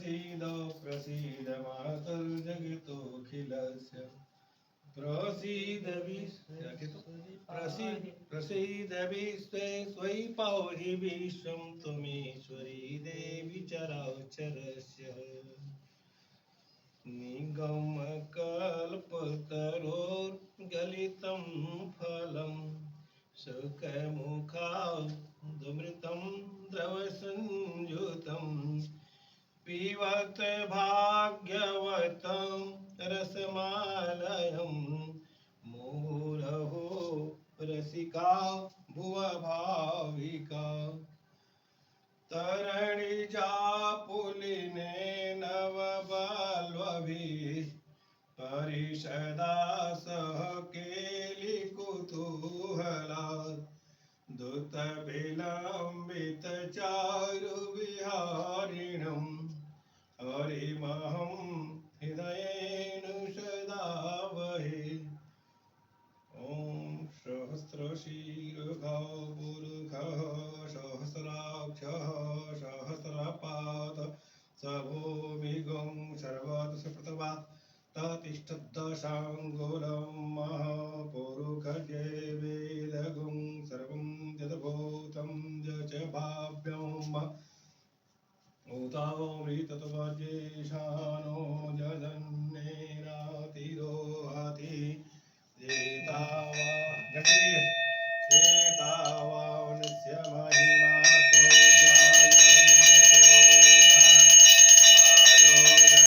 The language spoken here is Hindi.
प्रसीद प्रसीद मातर्जगतोऽखिलस्य प्रसीद प्रसीद विश्वे पाहि विश्वं त्वमीश्वरी देवी चराचरस्य निगमकल्पतरोर्गलितं फलं सुखमुखादमृतं द्रवसंयुतं पिबत भाग्यवतं रसमालयं मुहुरहो रसिका भुवभाविका तरणिजा पुलिने नवबल्लभी परिषदा सह केलि कुतूहलात् दूत विलंबित चारु विहारिणम् हरिमहं हृदयेन सदा वहे ॐ सहस्रशीर्षः पुरुषः सहस्राक्षः सहस्रपाद स भूमिगं सर्वदशप्रतवा ततिष्ठद्दशाङ्गुलं महापुरुषये वेदगुं सर्वं यद्भूतं च भाव्यं उतामृतत्वजेशानो